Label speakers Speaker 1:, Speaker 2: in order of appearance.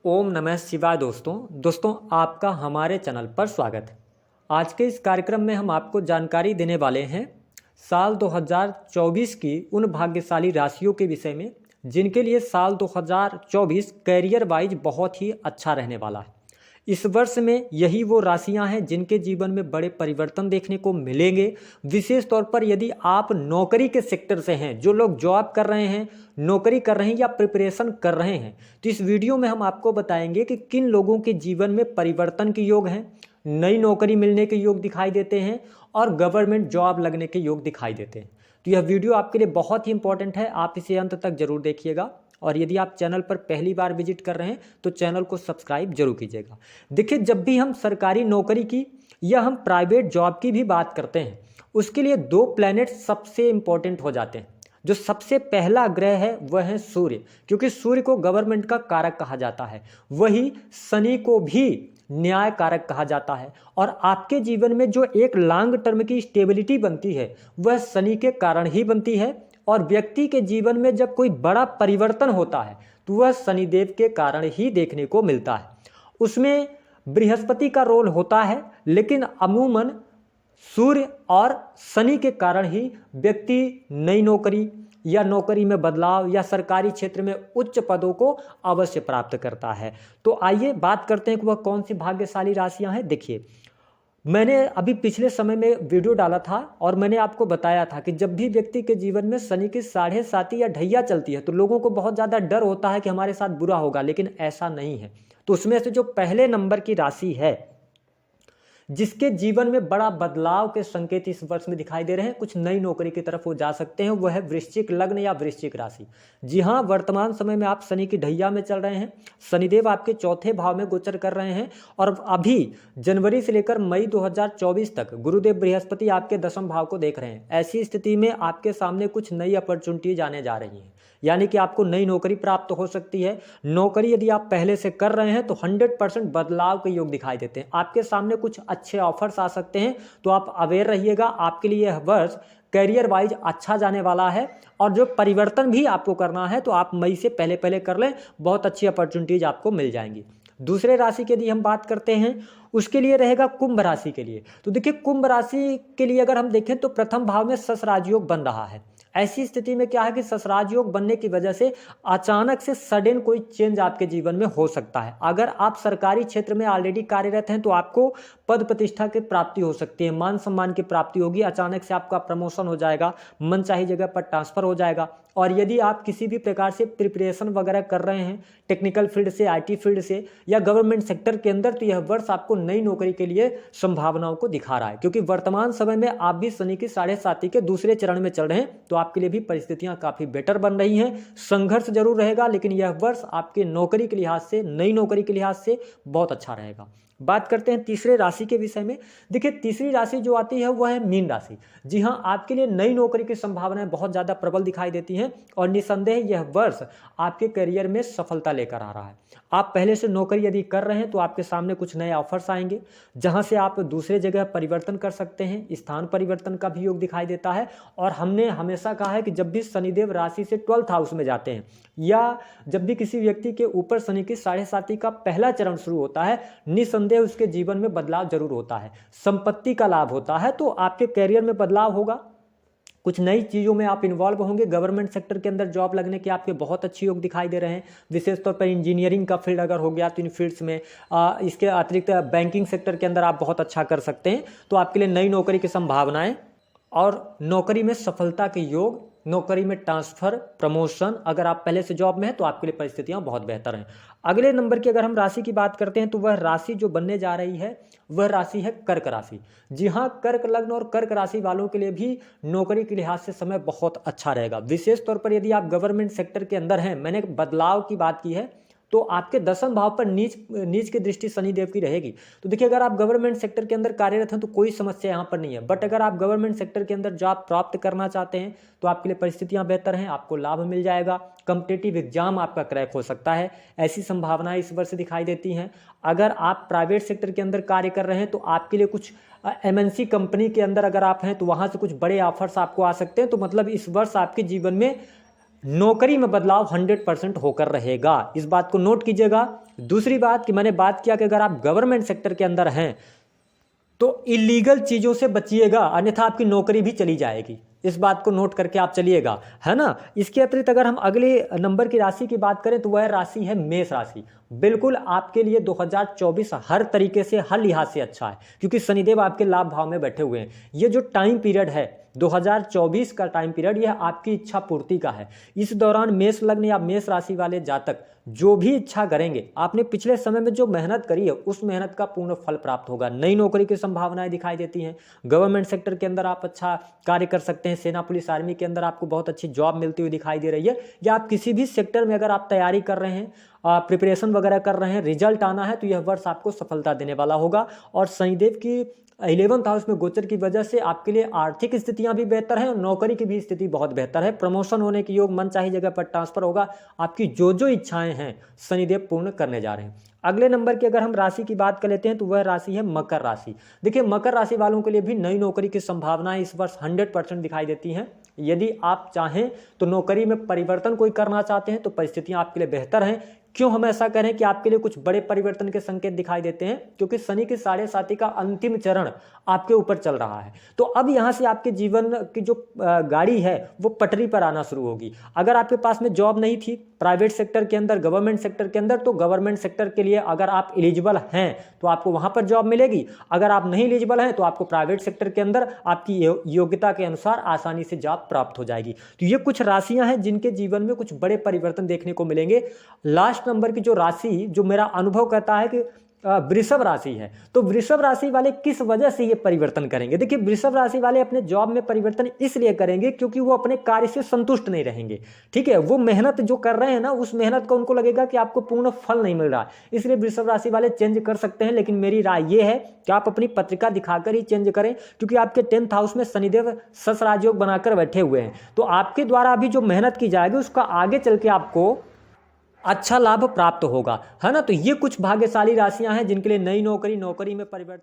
Speaker 1: ओम नमः शिवाय। दोस्तों आपका हमारे चैनल पर स्वागत है। आज के इस कार्यक्रम में हम आपको जानकारी देने वाले हैं साल 2024 की उन भाग्यशाली राशियों के विषय में जिनके लिए साल 2024 कैरियर वाइज बहुत ही अच्छा रहने वाला है। इस वर्ष में यही वो राशियां हैं जिनके जीवन में बड़े परिवर्तन देखने को मिलेंगे। विशेष तौर पर यदि आप नौकरी के सेक्टर से हैं, जो लोग जॉब कर रहे हैं, नौकरी कर रहे हैं या प्रिपरेशन कर रहे हैं, तो इस वीडियो में हम आपको बताएंगे कि किन लोगों के जीवन में परिवर्तन के योग हैं, नई नौकरी मिलने के योग दिखाई देते हैं और गवर्नमेंट जॉब लगने के योग दिखाई देते हैं। तो यह वीडियो आपके लिए बहुत ही इंपॉर्टेंट है, आप इसे अंत तक जरूर देखिएगा। और यदि आप चैनल पर पहली बार विजिट कर रहे हैं तो चैनल को सब्सक्राइब जरूर कीजिएगा। देखिए, जब भी हम सरकारी नौकरी की या हम प्राइवेट जॉब की भी बात करते हैं, उसके लिए दो प्लैनेट सबसे इंपॉर्टेंट हो जाते हैं। जो सबसे पहला ग्रह है वह है सूर्य, क्योंकि सूर्य को गवर्नमेंट का कारक कहा जाता है। वही शनि को भी न्याय कारक कहा जाता है। और आपके जीवन में जो एक लॉन्ग टर्म की स्टेबिलिटी बनती है वह शनि के कारण ही बनती है। और व्यक्ति के जीवन में जब कोई बड़ा परिवर्तन होता है तो वह शनिदेव के कारण ही देखने को मिलता है। उसमें बृहस्पति का रोल होता है, लेकिन अमूमन सूर्य और शनि के कारण ही व्यक्ति नई नौकरी या नौकरी में बदलाव या सरकारी क्षेत्र में उच्च पदों को अवश्य प्राप्त करता है। तो आइए बात करते हैं कि वह कौन सी भाग्यशाली राशियां हैं। देखिए, मैंने अभी पिछले समय में वीडियो डाला था और मैंने आपको बताया था कि जब भी व्यक्ति के जीवन में शनि की 7.5 या ढैया चलती है तो लोगों को बहुत ज़्यादा डर होता है कि हमारे साथ बुरा होगा, लेकिन ऐसा नहीं है। तो उसमें से जो पहले नंबर की राशि है जिसके जीवन में बड़ा बदलाव के संकेत इस वर्ष में दिखाई दे रहे हैं, कुछ नई नौकरी की तरफ वो जा सकते हैं, वह है वृश्चिक लग्न या वृश्चिक राशि। जी हाँ, वर्तमान समय में आप शनि की ढैया में चल रहे हैं। शनिदेव आपके चौथे भाव में गोचर कर रहे हैं और अभी जनवरी से लेकर मई 2024 तक गुरुदेव बृहस्पति आपके दशम भाव को देख रहे हैं। ऐसी स्थिति में आपके सामने कुछ नई अपॉर्चुनिटीज आने जा रही हैं, यानी कि आपको नई नौकरी प्राप्त हो सकती है। नौकरी यदि आप पहले से कर रहे हैं तो 100% बदलाव के योग दिखाई देते हैं। आपके सामने कुछ अच्छे ऑफर्स आ सकते हैं, तो आप अवेयर रहिएगा। आपके लिए यह वर्ष करियर वाइज अच्छा जाने वाला है और जो परिवर्तन भी आपको करना है तो आप मई से पहले पहले कर लें, बहुत अच्छी अपॉर्चुनिटीज आपको मिल जाएंगी। दूसरे राशि की यदि हम बात करते हैं, उसके लिए रहेगा कुंभ राशि के लिए। तो देखिए, कुंभ राशि के लिए अगर हम देखें तो प्रथम भाव में सस राजयोग बन रहा है। ऐसी स्थिति में क्या है कि ससराज योग बनने की वजह से अचानक से सडन कोई चेंज आपके जीवन में हो सकता है। अगर आप सरकारी क्षेत्र में ऑलरेडी कार्यरत हैं तो आपको पद प्रतिष्ठा की प्राप्ति हो सकती है, मान सम्मान की प्राप्ति होगी। अचानक से आपका प्रमोशन हो जाएगा, मनचाही जगह पर ट्रांसफर हो जाएगा। और यदि आप किसी भी प्रकार से प्रिपरेशन वगैरह कर रहे हैं टेक्निकल फील्ड से, आईटी फील्ड से या गवर्नमेंट सेक्टर के अंदर, तो यह वर्ष आपको नई नौकरी के लिए संभावनाओं को दिखा रहा है। क्योंकि वर्तमान समय में आप भी शनि की 7.5 के दूसरे चरण में चल रहे हैं, तो आपके लिए भी परिस्थितियां काफी बेटर बन रही हैं। संघर्ष जरूर रहेगा, लेकिन यह वर्ष आपके नौकरी के लिहाज से, नई नौकरी के लिहाज से बहुत अच्छा रहेगा। बात करते हैं तीसरे राशि के विषय में। देखिए, तीसरी राशि जो आती है वह है मीन राशि। जी हां, आपके लिए नई नौकरी की संभावनाएं बहुत ज्यादा प्रबल दिखाई देती हैं और निसंदेह यह वर्ष आपके करियर में सफलता लेकर आ रहा है। आप पहले से नौकरी यदि कर रहे हैं तो आपके सामने कुछ नए ऑफर्स आएंगे, जहां से आप दूसरे जगह परिवर्तन कर सकते हैं। स्थान परिवर्तन का भी योग दिखाई देता है। और हमने हमेशा कहा है कि जब भी शनिदेव राशि से 12th हाउस में जाते हैं या जब भी किसी व्यक्ति के ऊपर शनि की 7.5 का पहला चरण शुरू होता है, निसंदेह उसके जीवन में बदलाव जरूर होता है। संपत्ति का लाभ होता है, तो आपके करियर में बदलाव होगा, कुछ नई चीज़ों में आप इन्वॉल्व होंगे। गवर्नमेंट सेक्टर के अंदर जॉब लगने के आपके बहुत अच्छे योग दिखाई दे रहे हैं। विशेष तौर पर इंजीनियरिंग का फील्ड अगर हो गया तो इन फील्ड्स में, इसके अतिरिक्त बैंकिंग सेक्टर के अंदर आप बहुत अच्छा कर सकते हैं। तो आपके लिए नई नौकरी की संभावनाएं और नौकरी में सफलता के योग, नौकरी में ट्रांसफर, प्रमोशन, अगर आप पहले से जॉब में हैं तो आपके लिए परिस्थितियां बहुत बेहतर हैं। अगले नंबर की अगर हम राशि की बात करते हैं तो वह राशि जो बनने जा रही है वह राशि है कर्क राशि। जी हां, कर्क लग्न और कर्क राशि वालों के लिए भी नौकरी के लिहाज से समय बहुत अच्छा रहेगा। विशेष तौर पर यदि आप गवर्नमेंट सेक्टर के अंदर हैं, मैंने बदलाव की बात की है, तो आपके दशम भाव पर नीच की दृष्टि शनिदेव की रहेगी। तो देखिए, अगर आप गवर्नमेंट सेक्टर के अंदर कार्यरत हैं तो कोई समस्या यहाँ पर नहीं है। बट अगर आप गवर्नमेंट सेक्टर के अंदर जॉब प्राप्त करना चाहते हैं तो आपके लिए परिस्थितियां बेहतर हैं, आपको लाभ मिल जाएगा। कॉम्पिटिटिव एग्जाम आपका क्रैक हो सकता है, ऐसी संभावनाएं इस वर्ष दिखाई देती हैं। अगर आप प्राइवेट सेक्टर के अंदर कार्य कर रहे हैं तो आपके लिए कुछ एमएनसी कंपनी के अंदर अगर आप हैं तो वहां से कुछ बड़े ऑफर्स आपको आ सकते हैं। तो मतलब इस वर्ष आपके जीवन में नौकरी में बदलाव 100% होकर रहेगा, इस बात को नोट कीजिएगा। दूसरी बात कि मैंने बात किया कि अगर आप गवर्नमेंट सेक्टर के अंदर हैं तो इलीगल चीज़ों से बचिएगा, अन्यथा आपकी नौकरी भी चली जाएगी, इस बात को नोट करके आप चलिएगा, है ना। इसके अतिरिक्त अगर हम अगले नंबर की राशि की बात करें तो वह राशि है मेष राशि। बिल्कुल आपके लिए 2024 हर तरीके से, हर लिहाज से अच्छा है, क्योंकि शनिदेव आपके लाभ भाव में बैठे हुए हैं। ये जो टाइम पीरियड है 2024 का टाइम पीरियड, यह आपकी इच्छा पूर्ति का है। इस दौरान मेष लग्न या मेष राशि वाले जातक जो भी इच्छा करेंगे, आपने पिछले समय में जो मेहनत करी है उस मेहनत का पूर्ण फल प्राप्त होगा। नई नौकरी की संभावनाएं दिखाई देती हैं। गवर्नमेंट सेक्टर के अंदर आप अच्छा कार्य कर सकते हैं। सेना पुलिस आर्मी के अंदर आपको बहुत अच्छी जॉब मिलती हुई दिखाई दे रही है, या आप किसी भी सेक्टर में अगर आप तैयारी कर रहे हैं, प्रिपरेशन वगैरह कर रहे हैं, रिजल्ट आना है, तो यह वर्ष आपको सफलता देने वाला होगा। और शनिदेव की 11th हाउस में गोचर की वजह से आपके लिए आर्थिक स्थितियां भी बेहतर हैं और नौकरी की भी स्थिति बहुत बेहतर है। प्रमोशन होने के योग, मन चाही जगह पर ट्रांसफर होगा। आपकी जो जो इच्छाएं हैं शनिदेव पूर्ण करने जा रहे हैं। अगले नंबर की अगर हम राशि की बात कर लेते हैं तो वह राशि है मकर राशि। देखिए, मकर राशि वालों के लिए भी नई नौकरी की संभावनाएं इस वर्ष 100% दिखाई देती हैं। यदि आप चाहें तो नौकरी में परिवर्तन कोई करना चाहते हैं तो परिस्थितियां आपके लिए बेहतर हैं। क्यों हम ऐसा करें कि आपके लिए कुछ बड़े परिवर्तन के संकेत दिखाई देते हैं? क्योंकि शनि की 7.5 का अंतिम चरण आपके ऊपर चल रहा है। तो अब यहां से आपके जीवन की जो गाड़ी है वो पटरी पर आना शुरू होगी। अगर आपके पास में जॉब नहीं थी प्राइवेट सेक्टर के अंदर, गवर्नमेंट सेक्टर के अंदर, तो गवर्नमेंट सेक्टर के लिए अगर आप एलिजिबल हैं तो आपको वहां पर जॉब मिलेगी। अगर आप नहीं एलिजिबल हैं तो आपको प्राइवेट सेक्टर के अंदर आपकी योग्यता के अनुसार आसानी से जॉब प्राप्त हो जाएगी। तो ये कुछ राशियां हैं जिनके जीवन में कुछ बड़े परिवर्तन देखने को मिलेंगे। लास्ट नंबर की जो राशि, जो मेरा अनुभव कहता है कि वृषभ राशि है, तो वृषभ राशि वाले किस वजह से ये परिवर्तन करेंगे? देखिए, वृषभ राशि वाले अपने जॉब में परिवर्तन इसलिए करेंगे क्योंकि वो अपने कार्य से संतुष्ट नहीं रहेंगे। ठीक है, वो मेहनत जो कर रहे हैं ना, उस मेहनत का उनको लगेगा कि आपको पूर्ण फल नहीं मिल रहा है, इसलिए वृषभ राशि वाले चेंज कर सकते हैं। लेकिन मेरी राय ये है कि आप अपनी पत्रिका दिखाकर ही चेंज करें, क्योंकि आपके 10th हाउस में शनिदेव सस राजयोग बनाकर बैठे हुए हैं। तो आपके द्वारा अभी जो मेहनत की जाएगी उसका आगे चल के आपको अच्छा लाभ प्राप्त होगा, है ना। तो ये कुछ भाग्यशाली राशियां हैं जिनके लिए नई नौकरी में परिवर्तन